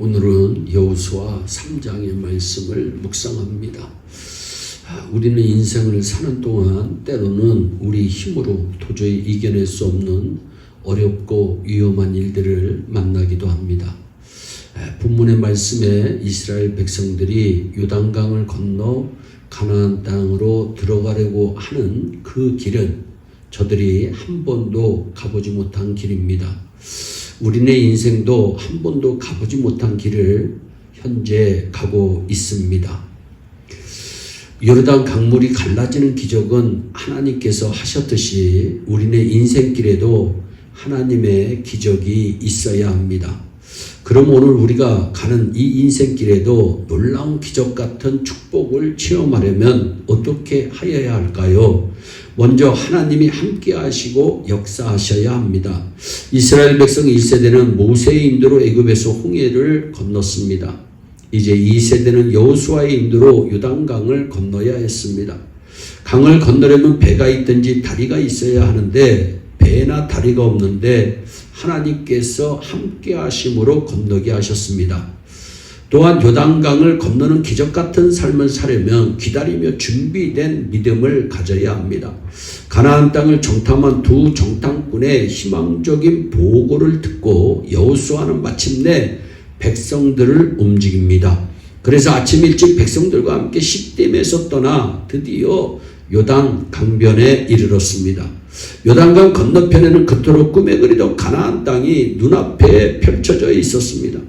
오늘은 여호수아 3장의 말씀을 묵상합니다. 우리는 인생을 사는 동안 때로는 우리 힘으로 도저히 이겨낼 수 없는 어렵고 위험한 일들을 만나기도 합니다. 본문의 말씀에 이스라엘 백성들이 요단강을 건너 가나안 땅으로 들어가려고 하는 그 길은 저들이 한 번도 가보지 못한 길입니다. 우리네 인생도 한 번도 가보지 못한 길을 현재 가고 있습니다. 요르단 강물이 갈라지는 기적은 하나님께서 하셨듯이 우리네 인생길에도 하나님의 기적이 있어야 합니다. 그럼 오늘 우리가 가는 이 인생길에도 놀라운 기적 같은 축복을 체험하려면 어떻게 하여야 할까요? 먼저 하나님이 함께 하시고 역사하셔야 합니다. 이스라엘 백성 1세대는 모세의 인도로 애굽에서 홍해를 건넜습니다. 이제 2세대는 여호수아의 인도로 요단강을 건너야 했습니다. 강을 건너려면 배가 있든지 다리가 있어야 하는데 배나 다리가 없는데 하나님께서 함께 하심으로 건너게 하셨습니다. 또한 요단강을 건너는 기적 같은 삶을 사려면 기다리며 준비된 믿음을 가져야 합니다. 가나안 땅을 정탐한 두 정탐꾼의 희망적인 보고를 듣고 여호수아는 마침내 백성들을 움직입니다. 그래서 아침 일찍 백성들과 함께 시딤에서 떠나 드디어 요단 강변에 이르렀습니다. 요단강 건너편에는 그토록 꿈에 그리던 가나안 땅이 눈앞에 펼쳐져 있었습니다.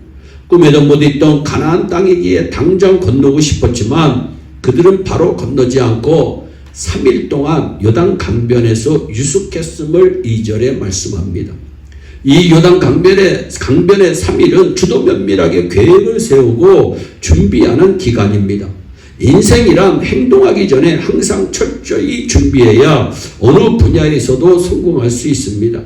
꿈에도 못 있던 가나안 땅이기에 당장 건너고 싶었지만 그들은 바로 건너지 않고 3일 동안 요단 강변에서 유숙했음을 2절에 말씀합니다. 이 요단 강변의 3일은 주도 면밀하게 계획을 세우고 준비하는 기간입니다. 인생이란 행동하기 전에 항상 철저히 준비해야 어느 분야에서도 성공할 수 있습니다.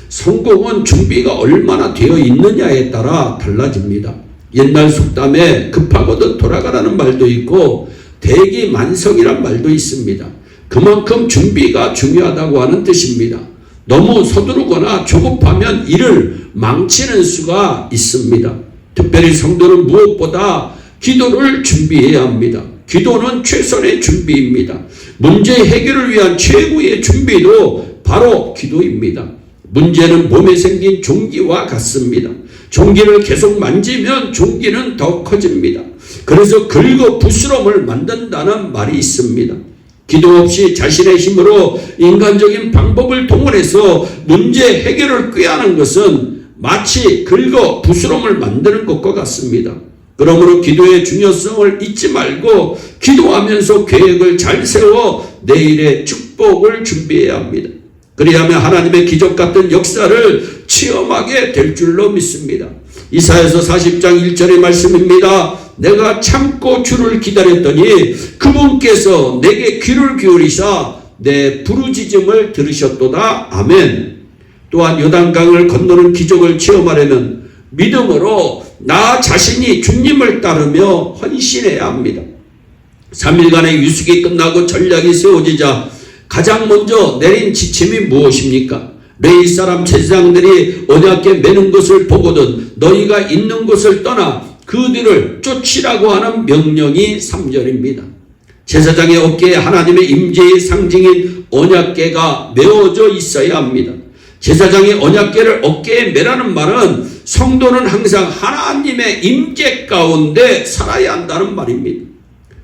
성공은 준비가 얼마나 되어 있느냐에 따라 달라집니다. 옛날 속담에 급하거든 돌아가라는 말도 있고 대기만성이란 말도 있습니다. 그만큼 준비가 중요하다고 하는 뜻입니다. 너무 서두르거나 조급하면 일을 망치는 수가 있습니다. 특별히 성도는 무엇보다 기도를 준비해야 합니다. 기도는 최선의 준비입니다. 문제 해결을 위한 최고의 준비도 바로 기도입니다. 문제는 몸에 생긴 종기와 같습니다. 종기를 계속 만지면 종기는 더 커집니다. 그래서 긁어 부스럼을 만든다는 말이 있습니다. 기도 없이 자신의 힘으로 인간적인 방법을 동원해서 문제 해결을 꾀하는 것은 마치 긁어 부스럼을 만드는 것과 같습니다. 그러므로 기도의 중요성을 잊지 말고 기도하면서 계획을 잘 세워 내일의 축복을 준비해야 합니다. 그리하면 하나님의 기적 같은 역사를 체험하게 될 줄로 믿습니다. 이사야서 40장 1절의 말씀입니다. 내가 참고 주를 기다렸더니 그분께서 내게 귀를 기울이사 내 부르짖음을 들으셨도다. 아멘. 또한 요단강을 건너는 기적을 체험하려면 믿음으로 나 자신이 주님을 따르며 헌신해야 합니다. 3일간의 유숙이 끝나고 전략이 세워지자 가장 먼저 내린 지침이 무엇입니까? 레위 사람 제사장들이 언약궤 매는 것을 보거든 너희가 있는 곳을 떠나 그들을 쫓으라고 하는 명령이 3절입니다. 제사장의 어깨에 하나님의 임재의 상징인 언약궤가 메어져 있어야 합니다. 제사장의 언약궤를 어깨에 매라는 말은 성도는 항상 하나님의 임재 가운데 살아야 한다는 말입니다.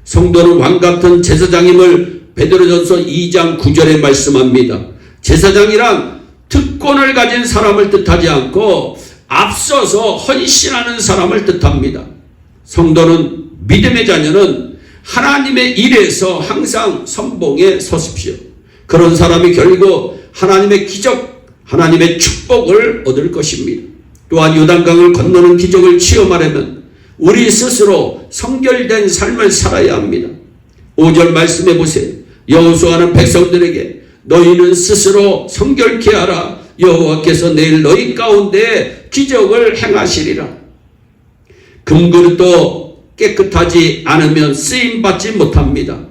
성도는 왕같은 제사장임을 베드로전서 2장 9절에 말씀합니다. 제사장이란 특권을 가진 사람을 뜻하지 않고 앞서서 헌신하는 사람을 뜻합니다. 성도는 믿음의 자녀는 하나님의 일에서 항상 선봉에 서십시오. 그런 사람이 결국 하나님의 기적, 하나님의 축복을 얻을 것입니다. 또한 요단강을 건너는 기적을 체험하려면 우리 스스로 성결된 삶을 살아야 합니다. 5절 말씀해 보세요. 여호수아는 백성들에게 너희는 스스로 성결케 하라. 여호와께서 내일 너희 가운데 기적을 행하시리라. 금그릇도 깨끗하지 않으면 쓰임받지 못합니다.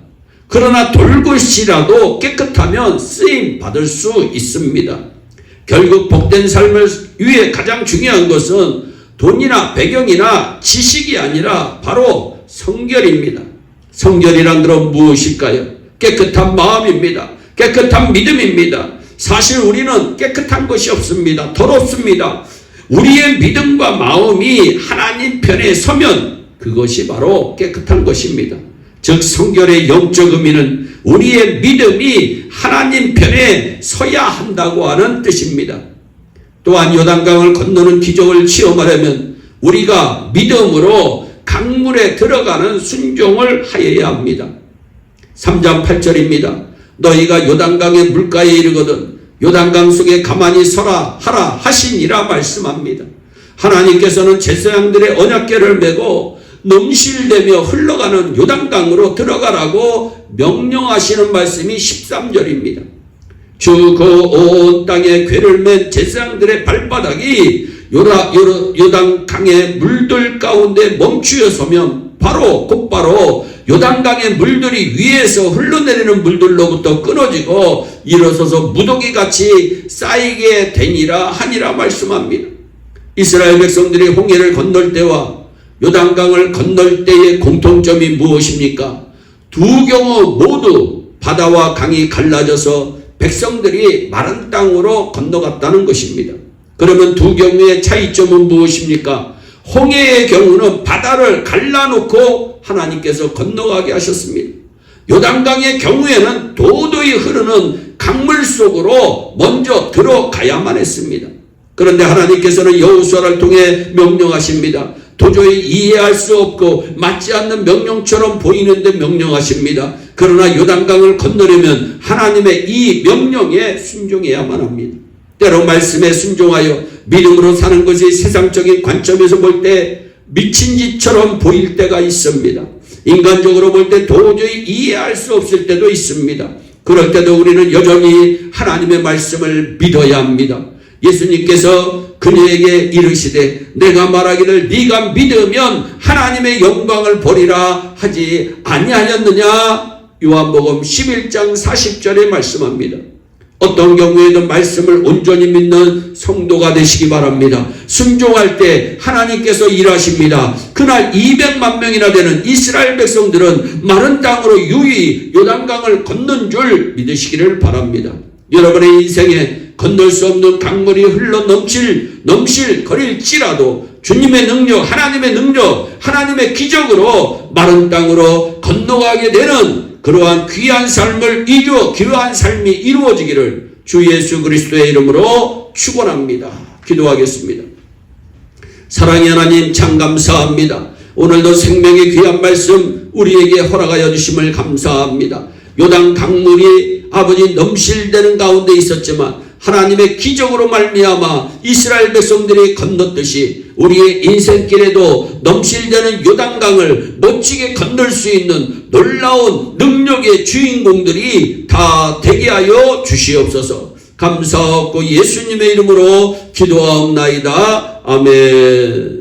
그러나 돌굿이라도 깨끗하면 쓰임받을 수 있습니다. 결국 복된 삶을 위해 가장 중요한 것은 돈이나 배경이나 지식이 아니라 바로 성결입니다. 성결이란 것은 무엇일까요? 깨끗한 마음입니다. 깨끗한 믿음입니다. 사실 우리는 깨끗한 것이 없습니다. 더럽습니다. 우리의 믿음과 마음이 하나님 편에 서면 그것이 바로 깨끗한 것입니다. 즉 성결의 영적 의미는 우리의 믿음이 하나님 편에 서야 한다고 하는 뜻입니다. 또한 요단강을 건너는 기적을 체험하려면 우리가 믿음으로 강물에 들어가는 순종을 하여야 합니다. 3장 8절입니다. 너희가 요단강의 물가에 이르거든 요단강 속에 가만히 서라 하라 하시니라 말씀합니다. 하나님께서는 제사장들의 언약궤를 메고 넘실대며 흘러가는 요단강으로 들어가라고 명령하시는 말씀이 13절입니다. 주 그 온 땅에 궤를 맨 제사장들의 발바닥이 요단강의 물들 가운데 멈추어 서면 곧바로 요단강의 물들이 위에서 흘러내리는 물들로부터 끊어지고 일어서서 무더기같이 쌓이게 되니라 하니라 말씀합니다. 이스라엘 백성들이 홍해를 건널 때와 요단강을 건널 때의 공통점이 무엇입니까? 두 경우 모두 바다와 강이 갈라져서 백성들이 마른 땅으로 건너갔다는 것입니다. 그러면 두 경우의 차이점은 무엇입니까? 홍해의 경우는 바다를 갈라놓고 하나님께서 건너가게 하셨습니다. 요단강의 경우에는 도저히 흐르는 강물 속으로 먼저 들어가야만 했습니다. 그런데 하나님께서는 여호수아를 통해 명령하십니다. 도저히 이해할 수 없고 맞지 않는 명령처럼 보이는데 명령하십니다. 그러나 요단강을 건너려면 하나님의 이 명령에 순종해야만 합니다. 때로 말씀에 순종하여 믿음으로 사는 것이 세상적인 관점에서 볼 때 미친 짓처럼 보일 때가 있습니다. 인간적으로 볼 때 도저히 이해할 수 없을 때도 있습니다. 그럴 때도 우리는 여전히 하나님의 말씀을 믿어야 합니다. 예수님께서 그녀에게 이르시되 내가 말하기를 네가 믿으면 하나님의 영광을 보리라 하지 아니하였느냐? 요한복음 11장 40절에 말씀합니다. 어떤 경우에도 말씀을 온전히 믿는 성도가 되시기 바랍니다. 순종할 때 하나님께서 일하십니다. 그날 200만 명이나 되는 이스라엘 백성들은 마른 땅으로 유유히 요단강을 건넌 줄 믿으시기를 바랍니다. 여러분의 인생에 건널 수 없는 강물이 흘러 넘실 거릴지라도 주님의 능력, 하나님의 능력, 하나님의 기적으로 마른 땅으로 건너가게 되는 그러한 귀한 삶을 귀한 삶이 이루어지기를 주 예수 그리스도의 이름으로 축원합니다. 기도하겠습니다. 사랑의 하나님 참 감사합니다. 오늘도 생명의 귀한 말씀 우리에게 허락하여 주심을 감사합니다. 요단 강물이 아버지 넘실대는 가운데 있었지만 하나님의 기적으로 말미암아 이스라엘 백성들이 건넜듯이 우리의 인생길에도 넘실대는 요단강을 멋지게 건널 수 있는 놀라운 능력의 주인공들이 다 되게 하여 주시옵소서. 감사하고 예수님의 이름으로 기도하옵나이다. 아멘.